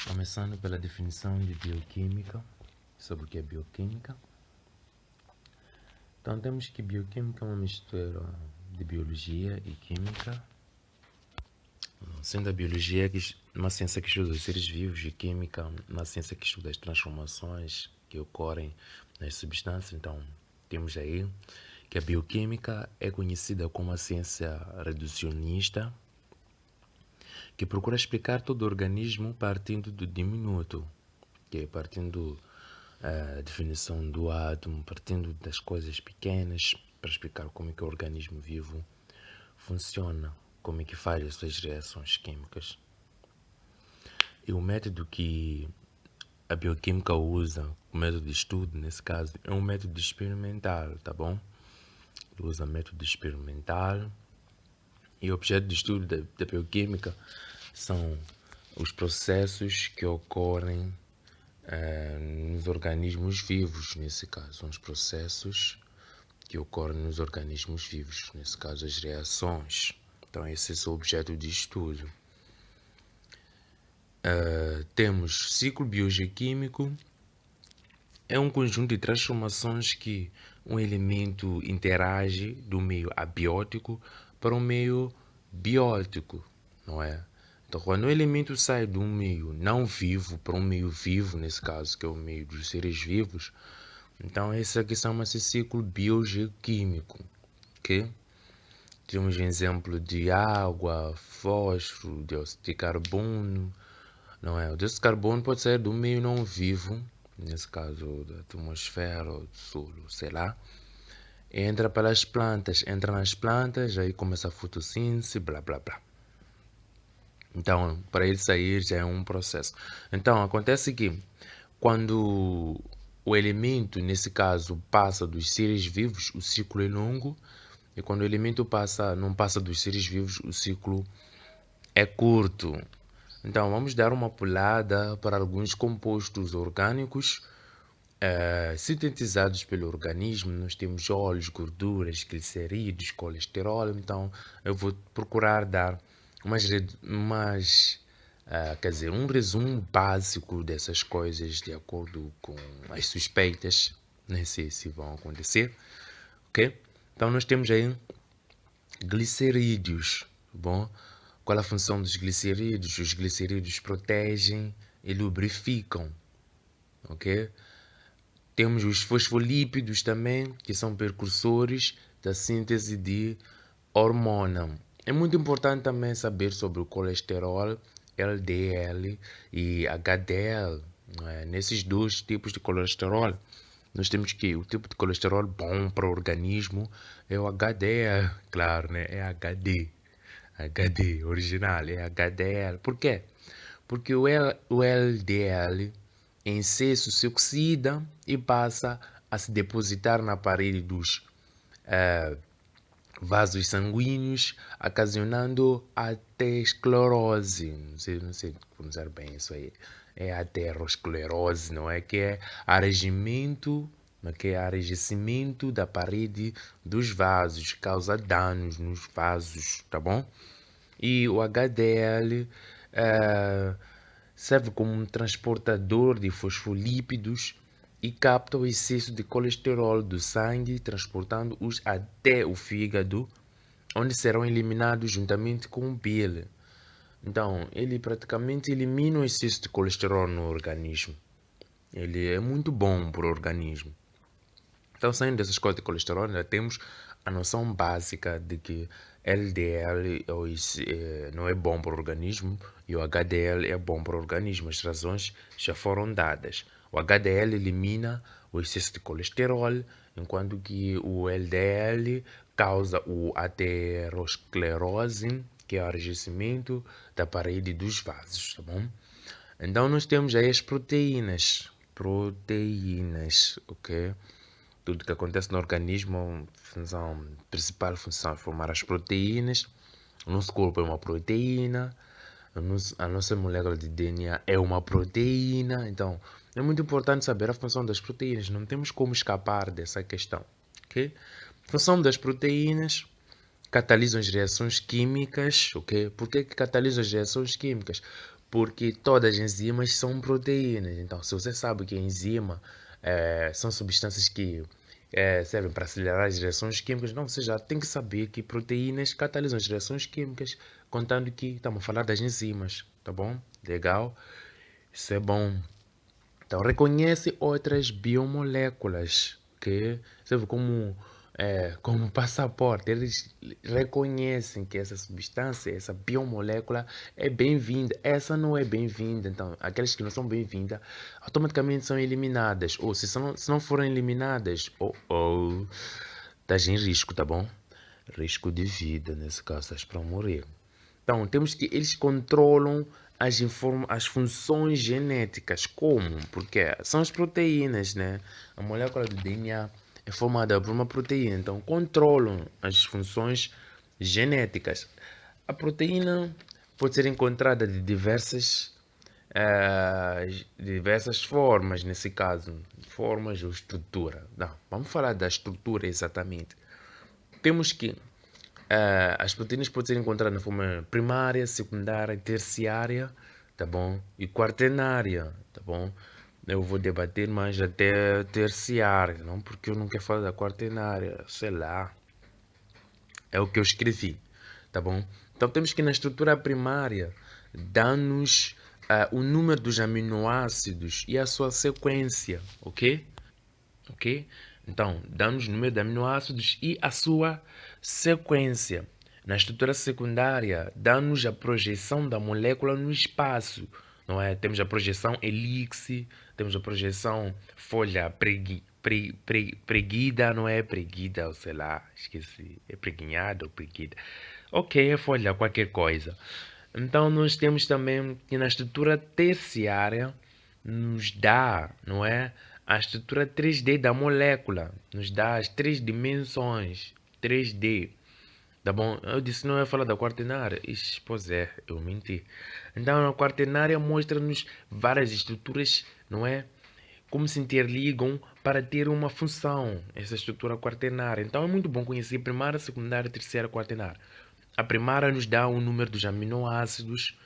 Começando pela definição de bioquímica, sobre o que é bioquímica. Então temos que bioquímica é uma mistura de biologia e química. Sendo a biologia uma ciência que estuda os seres vivos e química uma ciência que estuda as transformações que ocorrem nas substâncias. Então temos aí que a bioquímica é conhecida como a ciência reducionista, que procura explicar todo o organismo partindo do diminuto, que é partindo a definição do átomo, partindo das coisas pequenas, para explicar como é que o organismo vivo funciona, como é que faz as suas reações químicas. E o método que a bioquímica usa, o método de estudo, nesse caso, é um método experimental, tá bom? Ele usa método experimental. E o objeto de estudo da bioquímica são os processos que ocorrem nos organismos vivos, nesse caso. São os processos que ocorrem nos organismos vivos, nesse caso as reações. Então esse é o objeto de estudo. Temos ciclo biogeoquímico, é um conjunto de transformações que um elemento interage do meio abiótico para um meio biótico, não é? Então, quando o elemento sai de um meio não vivo para um meio vivo, nesse caso, que é o meio dos seres vivos, então esse aqui chama-se ciclo biogeoquímico, ok? Temos um exemplo de água, fósforo, dióxido de carbono, não é? O dióxido de carbono pode sair do meio não vivo, nesse caso da atmosfera ou do solo, sei lá, entra pelas plantas, entra nas plantas, aí começa a fotossíntese, blá blá blá. Então, para ele sair já é um processo. Então, acontece que quando o elemento, nesse caso, passa dos seres vivos, o ciclo é longo, e quando o elemento não passa dos seres vivos, o ciclo é curto. Então, vamos dar uma pulada para alguns compostos orgânicos sintetizados pelo organismo. Nós temos óleos, gorduras, glicerídeos, colesterol. Então, eu vou procurar dar um resumo básico dessas coisas de acordo com as suspeitas. Nem sei se vão acontecer, ok? Então, nós temos aí glicerídeos, bom? Qual a função dos glicerídeos? Os glicerídeos protegem e lubrificam, ok? Temos os fosfolípidos também, que são precursores da síntese de hormona. É muito importante também saber sobre o colesterol, LDL e HDL. Nesses dois tipos de colesterol, nós temos que o tipo de colesterol bom para o organismo é o HDL, claro, né? É HD original, é HDL. Por quê? Porque o LDL em excesso se oxida e passa a se depositar na parede dos vasos sanguíneos, ocasionando aterosclerose. Não sei pronunciar bem isso aí. É aterosclerose, não é? Que é arregimento, que é arrejecimento da parede dos vasos, causa danos nos vasos, tá bom? E o HDL serve como um transportador de fosfolípidos e capta o excesso de colesterol do sangue, transportando-os até o fígado, onde serão eliminados juntamente com o bile. Então, ele praticamente elimina o excesso de colesterol no organismo. Ele é muito bom para o organismo. Então, saindo dessas coisas de colesterol, ainda temos a noção básica de que LDL não é bom para o organismo e o HDL é bom para o organismo. As razões já foram dadas. O HDL elimina o excesso de colesterol, enquanto que o LDL causa o aterosclerose, que é o enrijecimento da parede dos vasos, tá bom? Então nós temos aí as proteínas. Proteínas, ok? Tudo que acontece no organismo, a principal função é formar as proteínas. O nosso corpo é uma proteína, a nossa molécula de DNA é uma proteína. Então, é muito importante saber a função das proteínas. Não temos como escapar dessa questão, ok? A função das proteínas: catalisam as reações químicas, ok? Por que catalisam as reações químicas? porque todas as enzimas são proteínas. Então, se você sabe que a enzima são substâncias que servem para acelerar as reações químicas, então você já tem que saber que proteínas catalisam as reações químicas, contando que estamos a falar das enzimas, tá bom? Legal? Isso é bom. Então, reconhece outras biomoléculas, que serve como passaporte. Eles reconhecem que essa substância, essa biomolécula é bem-vinda, essa não é bem-vinda. Então, aquelas que não são bem-vindas, automaticamente são eliminadas. Ou se não forem eliminadas, estás em risco, tá bom? Risco de vida, nesse caso, estás para morrer. Então, temos que eles controlam as funções genéticas. Como? Porque são as proteínas, né? A molécula do DNA é formada por uma proteína. Então, controlam as funções genéticas. A proteína pode ser encontrada de diversas formas, nesse caso. Formas ou estrutura. Não, vamos falar da estrutura exatamente. Temos que as proteínas podem ser encontradas na forma primária, secundária, terciária, tá bom? E quaternária, tá bom? Eu vou debater mais até terciária, não porque eu não quero falar da quaternária, sei lá. É o que eu escrevi, tá bom? Então temos que na estrutura primária dá-nos o número dos aminoácidos e a sua sequência, ok? Ok? Então, dá-nos o número de aminoácidos e a sua sequência. Na estrutura secundária, dá-nos a projeção da molécula no espaço. Não é? Temos a projeção elixir, temos a projeção folha preguida, não é preguida, ou sei lá, esqueci, é preguinhada ou preguida. Ok, é folha, qualquer coisa. Então, nós temos também que na estrutura terciária nos dá, não é? A estrutura 3D da molécula, nos dá as três dimensões, 3D. Tá bom? Eu disse não ia falar da quaternária. Ixi, pois é, eu menti. Então, a quaternária mostra-nos várias estruturas, não é? Como se interligam para ter uma função, essa estrutura quaternária. Então, é muito bom conhecer primária, secundária, terceira, quaternária. A primária nos dá o número dos aminoácidos,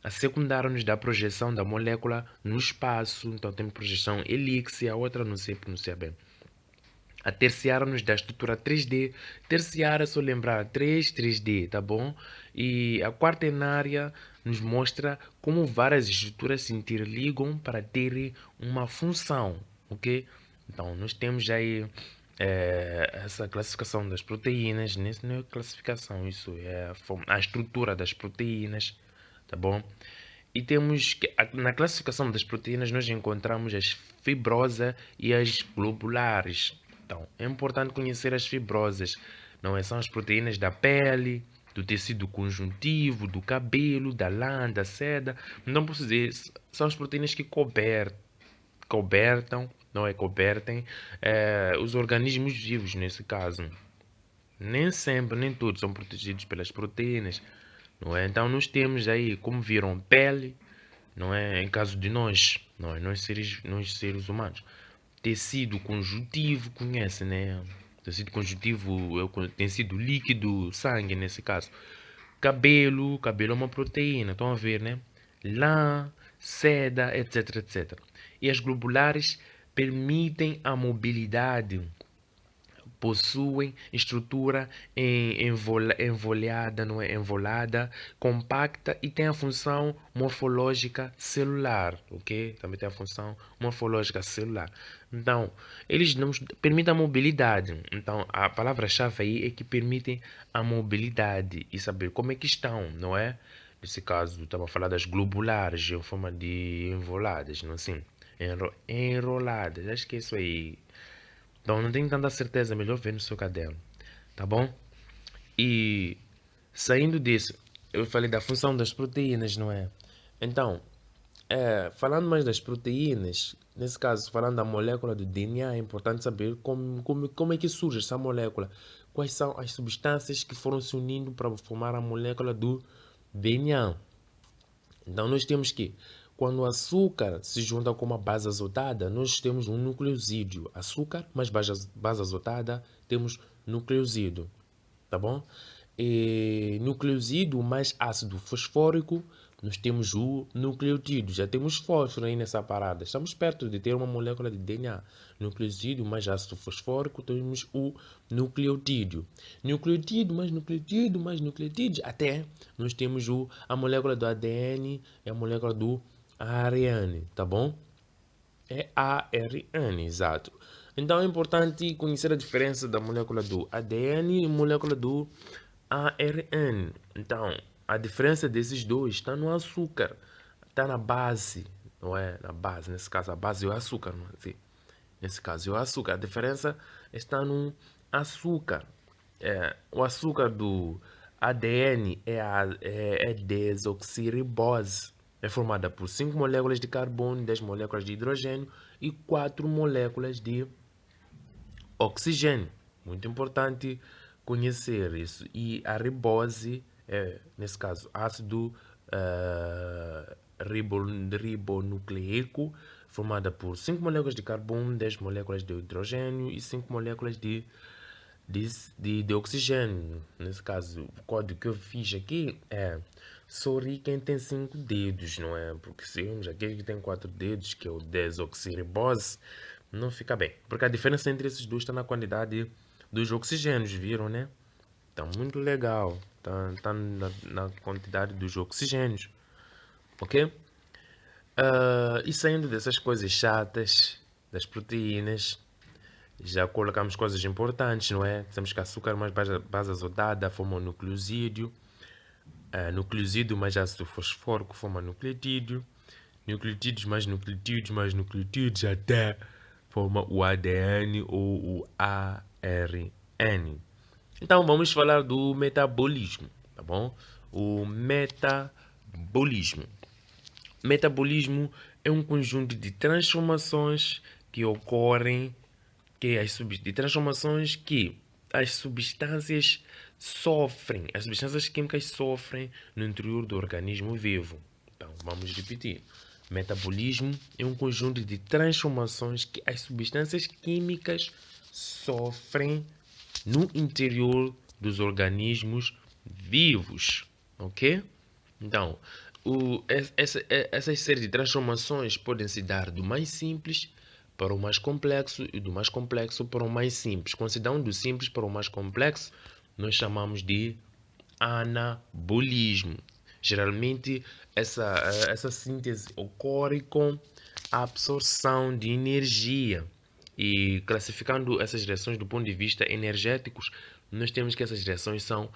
a secundária nos dá a projeção da molécula no espaço, então temos projeção elixir, a outra não sei pronunciar bem. A terciária nos dá a estrutura 3D. Terciária, só lembrar, 3D, tá bom? E a quaternária nos mostra como várias estruturas se interligam para terem uma função, ok? Então, nós temos aí essa classificação das proteínas. Isso não é classificação, isso é a estrutura das proteínas, tá bom? E temos que, na classificação das proteínas, nós encontramos as fibrosas e as globulares. Então, é importante conhecer as fibrosas. Não é? São as proteínas da pele, do tecido conjuntivo, do cabelo, da lã, da seda. Não posso dizer, são as proteínas que cobertam, não é? Cobertem os organismos vivos, nesse caso. Nem sempre, nem todos são protegidos pelas proteínas, não é? Então nós temos aí, como viram, pele, não é? Em caso de nós, nós seres humanos. Tecido conjuntivo, conhece, né? Tecido conjuntivo é o tecido líquido, sangue nesse caso. Cabelo é uma proteína, estão a ver, né? Lã, seda, etc, etc. E as globulares permitem a mobilidade, possuem estrutura envolada, não é? Envolada, compacta e tem a função morfológica celular, ok? Também tem a função morfológica celular. Então, eles nos permitem a mobilidade. Então, a palavra-chave aí é que permitem a mobilidade e saber como é que estão, não é? Nesse caso, estava a falar das globulares em forma de envoladas, não é assim? Enroladas, acho que é isso aí. Então não tenho tanta certeza, melhor ver no seu caderno, tá bom? E saindo disso, eu falei da função das proteínas, não é? Então, falando mais das proteínas, nesse caso, falando da molécula do DNA, é importante saber como é que surge essa molécula. Quais são as substâncias que foram se unindo para formar a molécula do DNA. Então nós temos que, quando o açúcar se junta com uma base azotada, nós temos um nucleosídeo. Açúcar mais base azotada, temos nucleosídeo, tá bom? E nucleosídeo mais ácido fosfórico nós temos o nucleotídeo, já temos fósforo aí nessa parada. Estamos perto de ter uma molécula de DNA. Nucleotídeo mais ácido fosfórico, temos o nucleotídeo. Nucleotídeo mais nucleotídeo mais nucleotídeo, até nós temos a molécula do ADN e a molécula do ARN, tá bom? É ARN, exato. Então é importante conhecer a diferença da molécula do ADN e molécula do ARN. Então, a diferença desses dois está no açúcar, está na base, não é? Na base, nesse caso, a base é o açúcar, não é? Sim. Nesse caso, é o açúcar. A diferença está no açúcar. O açúcar do ADN é desoxirribose. É formada por 5 moléculas de carbono, 10 moléculas de hidrogênio e 4 moléculas de oxigênio. Muito importante conhecer isso. E a ribose, nesse caso, ácido ribonucleico, formada por 5 moléculas de carbono, 10 moléculas de hidrogênio e 5 moléculas de oxigênio. Nesse caso, o código que eu fiz aqui é sorri quem tem 5 dedos, não é? Porque se vemos aquele que tem 4 dedos, que é o desoxirribose, não fica bem. Porque a diferença entre esses dois está na quantidade dos oxigênios, viram, né? Tá muito legal. Tá na quantidade dos oxigênios. Ok? E saindo dessas coisas chatas, das proteínas, já colocamos coisas importantes, não é? Temos que açúcar mais base azodada forma nucleosídeo. Nucleosídeo mais ácido fosfórico forma nucleotídeo. Nucleotídeos mais nucleotídeos mais nucleotídeos até forma o ADN ou o ARN. Então vamos falar do metabolismo, tá bom? O metabolismo. Metabolismo é um conjunto de transformações que ocorrem, de transformações que as substâncias sofrem, as substâncias químicas sofrem no interior do organismo vivo. Então, vamos repetir. Metabolismo é um conjunto de transformações que as substâncias químicas sofrem no interior dos organismos vivos, ok? Então, essas séries de transformações podem se dar do mais simples para o mais complexo e do mais complexo para o mais simples. Quando se dá do simples para o mais complexo, nós chamamos de anabolismo. Geralmente, essa síntese ocorre com a absorção de energia. E classificando essas reações do ponto de vista energéticos, nós temos que essas reações são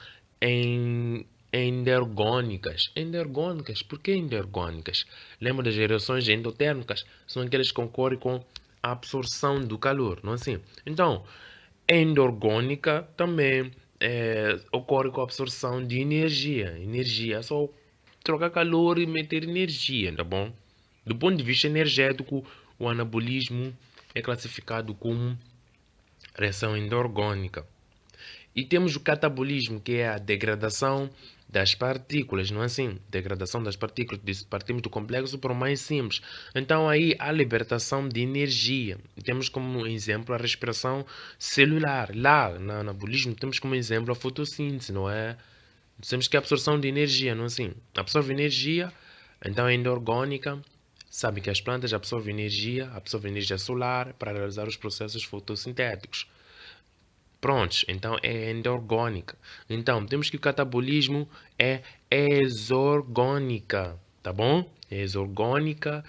endergônicas. Endergônicas, por que endergônicas? Lembra das reações endotérmicas? São aquelas que ocorrem com a absorção do calor, não é assim? Então, endorgônica também ocorre com a absorção de energia. Energia é só trocar calor e meter energia, tá bom? Do ponto de vista energético, o anabolismo é classificado como reação endorgônica. E temos o catabolismo, que é a degradação das partículas, não é assim? Degradação das partículas, partimos do complexo para o mais simples. Então aí a libertação de energia. Temos como exemplo a respiração celular. Lá, no anabolismo, temos como exemplo a fotossíntese, não é? Temos que a absorção de energia, não é assim? Absorve energia, então é endorgônica. Sabe que as plantas absorvem energia solar para realizar os processos fotossintéticos. Prontos, então é endorgônica. Então, temos que o catabolismo é exorgônica, tá bom? É exorgônica.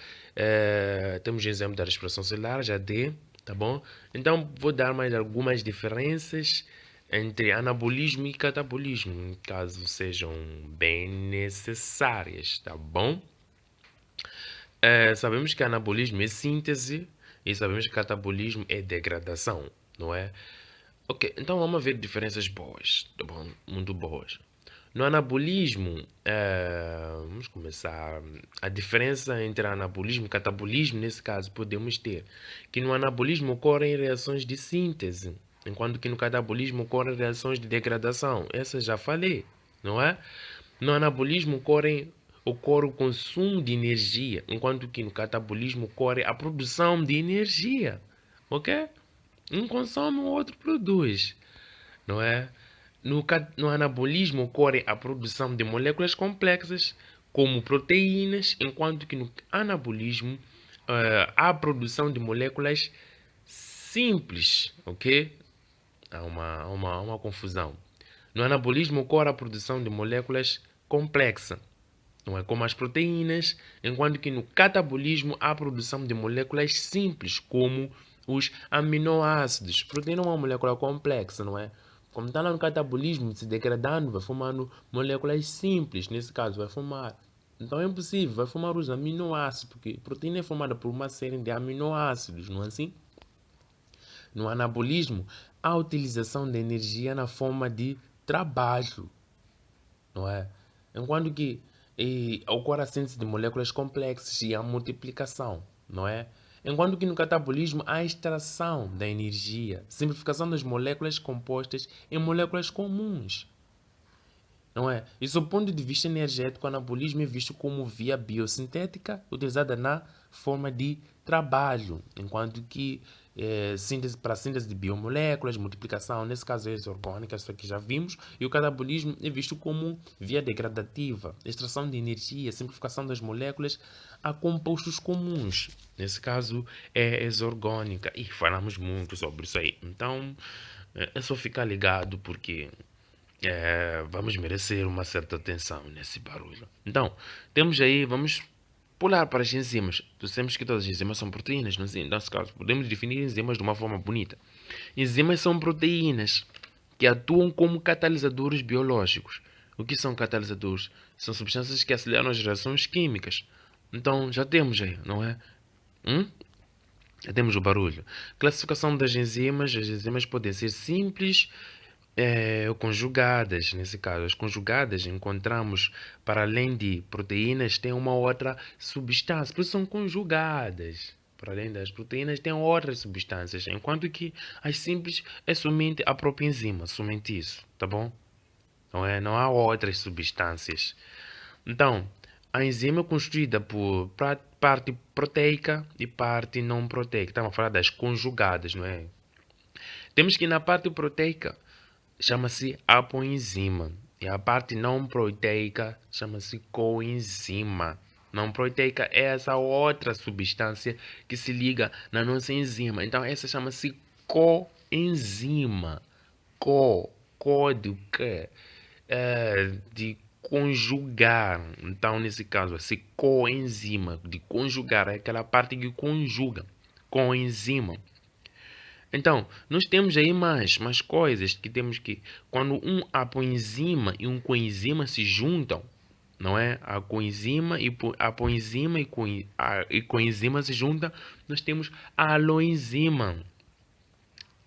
Temos o exemplo da respiração celular, já dei, tá bom? Então, vou dar mais algumas diferenças entre anabolismo e catabolismo, caso sejam bem necessárias, tá bom? Sabemos que anabolismo é síntese e sabemos que catabolismo é degradação, não é? Ok, então vamos ver diferenças boas, tá bom? Muito boas. No anabolismo, vamos começar. A diferença entre anabolismo e catabolismo, nesse caso, podemos ter que no anabolismo ocorrem reações de síntese, enquanto que no catabolismo ocorrem reações de degradação. Essa já falei, não é? No anabolismo ocorre o consumo de energia, enquanto que no catabolismo ocorre a produção de energia, ok? Um consome, o outro produz, não é? No anabolismo ocorre a produção de moléculas complexas como proteínas, enquanto que no anabolismo há a produção de moléculas simples, ok? Há uma confusão. No anabolismo ocorre a produção de moléculas complexas, não é como as proteínas, enquanto que no catabolismo há a produção de moléculas simples, como os aminoácidos. Proteína é uma molécula complexa, não é? Como está lá no catabolismo, se degradando, vai formando moléculas simples, nesse caso vai formar. Então é impossível, vai formar os aminoácidos, porque proteína é formada por uma série de aminoácidos, não é assim? No anabolismo, há a utilização de energia na forma de trabalho, não é? Enquanto que ocorre a síntese de moléculas complexas e a multiplicação, não é? Enquanto que no catabolismo há a extração da energia, simplificação das moléculas compostas em moléculas comuns, não é? E sob o ponto de vista energético, o anabolismo é visto como via biosintética utilizada na forma de trabalho, enquanto que para síntese de biomoléculas, multiplicação, nesse caso é orgânica, isso aqui já vimos, e o catabolismo é visto como via degradativa, extração de energia, simplificação das moléculas a compostos comuns, nesse caso é exorgônica, e falamos muito sobre isso aí, então é só ficar ligado porque vamos merecer uma certa atenção nesse barulho. Então, temos aí, vamos pular para as enzimas. Dissemos que todas as enzimas são proteínas, nesse caso, podemos definir enzimas de uma forma bonita. Enzimas são proteínas que atuam como catalisadores biológicos. O que são catalisadores? São substâncias que aceleram as reações químicas. Então, já temos aí, não é? Já temos o barulho. Classificação das enzimas. As enzimas podem ser simples ou conjugadas, nesse caso. As conjugadas encontramos, para além de proteínas, tem uma outra substância. Por isso são conjugadas. Para além das proteínas, tem outras substâncias. Enquanto que as simples é somente a própria enzima, somente isso, tá bom? Não há outras substâncias. Então, a enzima é construída por parte proteica e parte não proteica. Estamos a falar das conjugadas, não é? Temos que na parte proteica chama-se apoenzima. E a parte não proteica chama-se coenzima. Não proteica é essa outra substância que se liga na nossa enzima. Então, essa chama-se coenzima. Co de quê? De conjugar. Então, nesse caso, esse coenzima, de conjugar, é aquela parte que conjuga. Coenzima. Então, nós temos aí mais coisas que temos que... Quando um apoenzima e um coenzima se juntam, não é? A coenzima e apoenzima e coenzima se juntam, nós temos a aloenzima.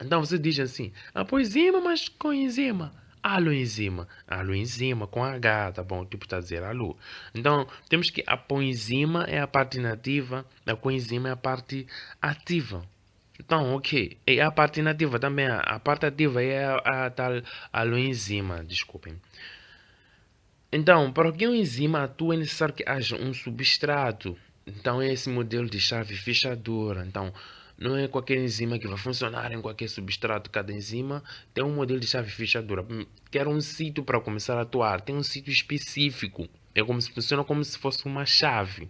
Então, você diz assim, apoenzima, mas coenzima. Aloenzima. Aloenzima com H, tá bom? Tipo, está a dizer alo. Então, temos que a poenzima é a parte inativa, a coenzima é a parte ativa. Então, ok. E a parte inativa também, a parte ativa é a tal aloenzima, desculpem. Então, para que uma enzima atue é necessário que haja um substrato. Então, é esse modelo de chave fechadora. Então, não é qualquer enzima que vai funcionar em qualquer substrato. Cada enzima tem um modelo de chave fechadora. Quer um sítio para começar a atuar. Tem um sítio específico. É como se funciona como se fosse uma chave.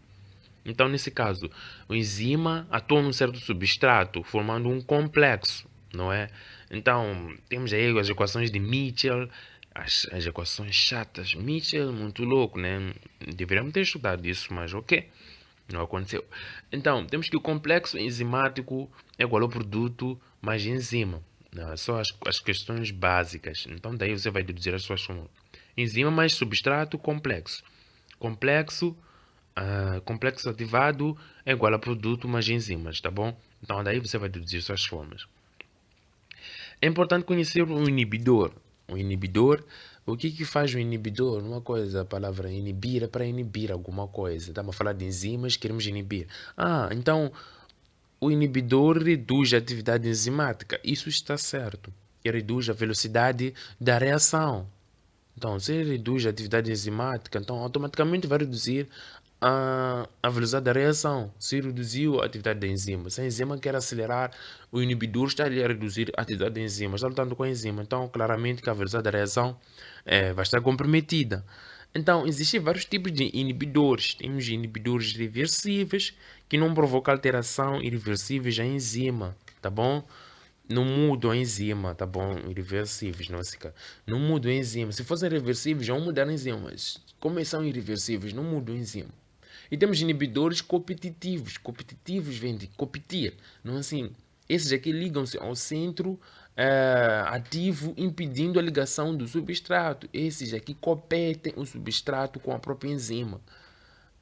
Então, nesse caso, o enzima atua num certo substrato, formando um complexo, não é? Então, temos aí as equações de Mitchell, as equações chatas. Mitchell, muito louco, né? Deveríamos ter estudado isso, mas ok, não aconteceu. Então, temos que o complexo enzimático é igual ao produto mais enzima. Não, só as questões básicas. Então, daí você vai deduzir as suas fórmulas. Enzima mais substrato complexo. Complexo ativado é igual a produto mais enzimas, tá bom? Então daí você vai deduzir suas formas. É importante conhecer o inibidor. O que faz o inibidor? Uma coisa, a palavra inibir é para inibir alguma coisa. Estamos a falar de enzimas, queremos inibir. Então o inibidor reduz a atividade enzimática. Isso está certo. E reduz a velocidade da reação. Então, se ele reduz a atividade enzimática, então automaticamente vai reduzir a velocidade da reação. Se reduziu a atividade da enzima, se a enzima quer acelerar, o inibidor está ali a reduzir a atividade da enzima, está lutando com a enzima. Então, claramente que a velocidade da reação vai estar comprometida. Então, existem vários tipos de inibidores. Temos inibidores reversíveis, que não provocam alteração irreversíveis à enzima, tá bom? Não mudam a enzima, tá bom? Irreversíveis, não é assim, cara. Não mudam a enzima. Se fossem reversíveis, vão mudar a enzima, mas como são irreversíveis, não mudam a enzima. E temos inibidores competitivos. Competitivos vem de competir, não é assim? Esses aqui ligam-se ao centro ativo, impedindo a ligação do substrato. Esses aqui competem o substrato com a própria enzima.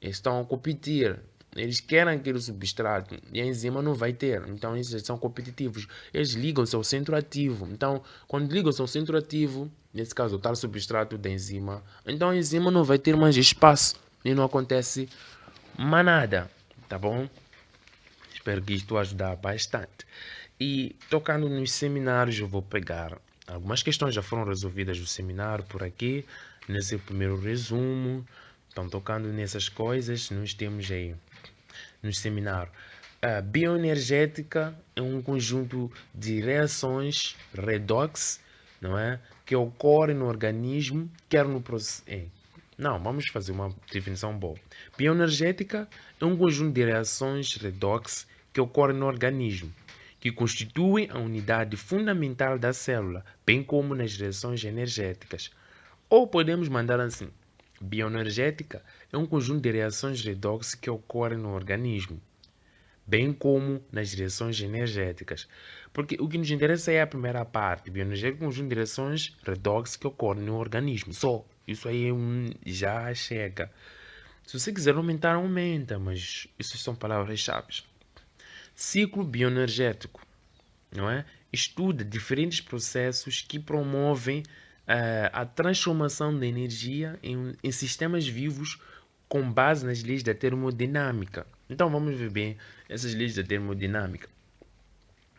Eles estão a competir. Eles querem aquele substrato e a enzima não vai ter. Então, esses são competitivos. Eles ligam-se ao centro ativo. Então, quando ligam-se ao centro ativo, nesse caso, o tal substrato da enzima, então a enzima não vai ter mais espaço e não acontece mais nada. Tá bom? Espero que isto ajude bastante. E tocando nos seminários, eu vou pegar algumas questões já foram resolvidas no seminário por aqui, nesse primeiro resumo. Então, tocando nessas coisas, nós temos aí no seminário. A bioenergética é um conjunto de reações redox, não é? Que ocorrem no organismo, quer no processo. Não, vamos fazer uma definição boa. Bioenergética é um conjunto de reações redox que ocorrem no organismo, que constituem a unidade fundamental da célula, bem como nas reações energéticas. Ou podemos mandar assim: bioenergética é um conjunto de reações redox que ocorrem no organismo, bem como nas reações energéticas. Porque o que nos interessa é a primeira parte. Bioenergética é um conjunto de reações redox que ocorrem no organismo. Só. Isso aí já chega. Se você quiser aumentar, aumenta, mas isso são palavras-chave. Ciclo bioenergético, não é? Estuda diferentes processos que promovem a transformação da energia em sistemas vivos com base nas leis da termodinâmica. Então vamos ver bem essas leis da termodinâmica.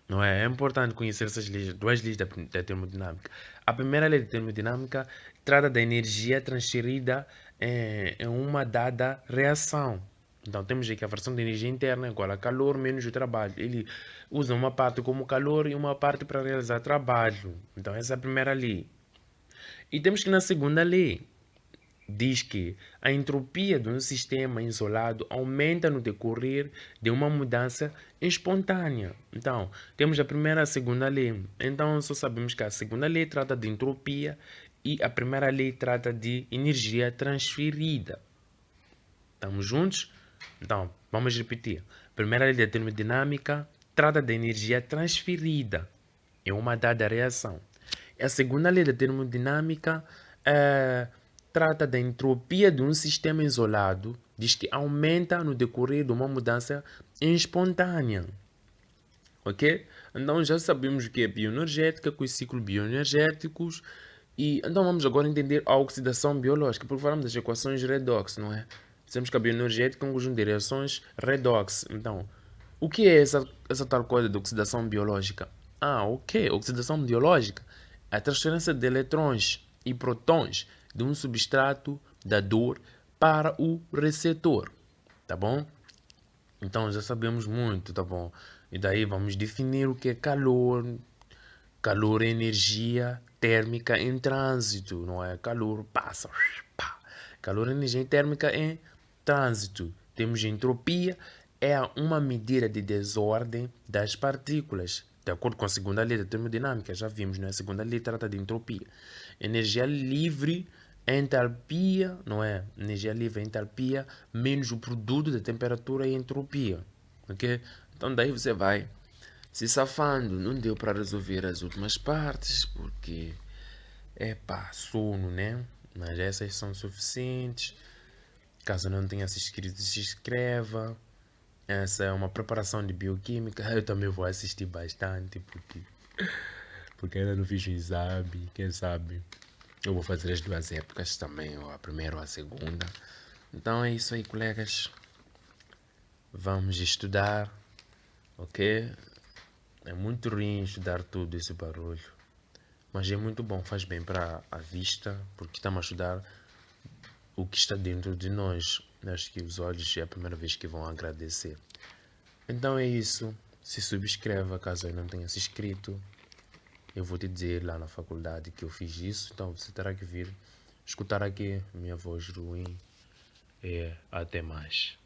Não é? É importante conhecer essas leis, duas leis da termodinâmica. A primeira lei da termodinâmica trata da energia transferida em uma dada reação. Então temos aqui a fração de energia interna igual a calor menos o trabalho. Ele usa uma parte como calor e uma parte para realizar trabalho. Então essa é a primeira lei. E temos que na segunda lei diz que a entropia de um sistema isolado aumenta no decorrer de uma mudança espontânea. Então, temos a primeira e a segunda lei. Então, só sabemos que a segunda lei trata de entropia e a primeira lei trata de energia transferida. Estamos juntos? Então, vamos repetir. A primeira lei da termodinâmica trata da energia transferida em uma dada reação. A segunda lei da termodinâmica trata da entropia de um sistema isolado, diz que aumenta no decorrer de uma mudança espontânea. Ok? Então já sabemos o que é bioenergética, com os ciclos bioenergéticos. E então vamos agora entender a oxidação biológica, porque falamos das equações redox, não é? Dizemos que a bioenergética é um conjunto de reações redox. Então, o que é essa tal coisa de oxidação biológica? Ok. Oxidação biológica é a transferência de eletrões e prótons de um substrato dador para o receptor. Tá bom? Então já sabemos muito, tá bom? E daí vamos definir o que é calor. Calor é energia térmica em trânsito, não é? Calor passa. Pá. Calor é energia térmica em trânsito. Temos entropia, é uma medida de desordem das partículas. De acordo com a segunda lei da termodinâmica, já vimos, né? A segunda lei trata de entropia. Energia livre é entalpia, não é? Energia livre é entalpia menos o produto da temperatura e entropia. Ok? Então daí você vai se safando. Não deu para resolver as últimas partes porque é pá, sono, né? Mas essas são suficientes. Caso não tenha se inscrito, se inscreva. Essa é uma preparação de bioquímica. Eu também vou assistir bastante porque ainda não fiz o exame. Quem sabe eu vou fazer as duas épocas também, ou a primeira ou a segunda. Então é isso aí, colegas. Vamos estudar, ok? É muito ruim estudar tudo esse barulho. Mas é muito bom, faz bem para a vista, porque estamos a estudar o que está dentro de nós. Acho que os olhos é a primeira vez que vão agradecer. Então é isso. Se subscreva caso eu não tenha se inscrito. Eu vou te dizer lá na faculdade que eu fiz isso, então você terá que vir escutar aqui minha voz ruim. Até mais.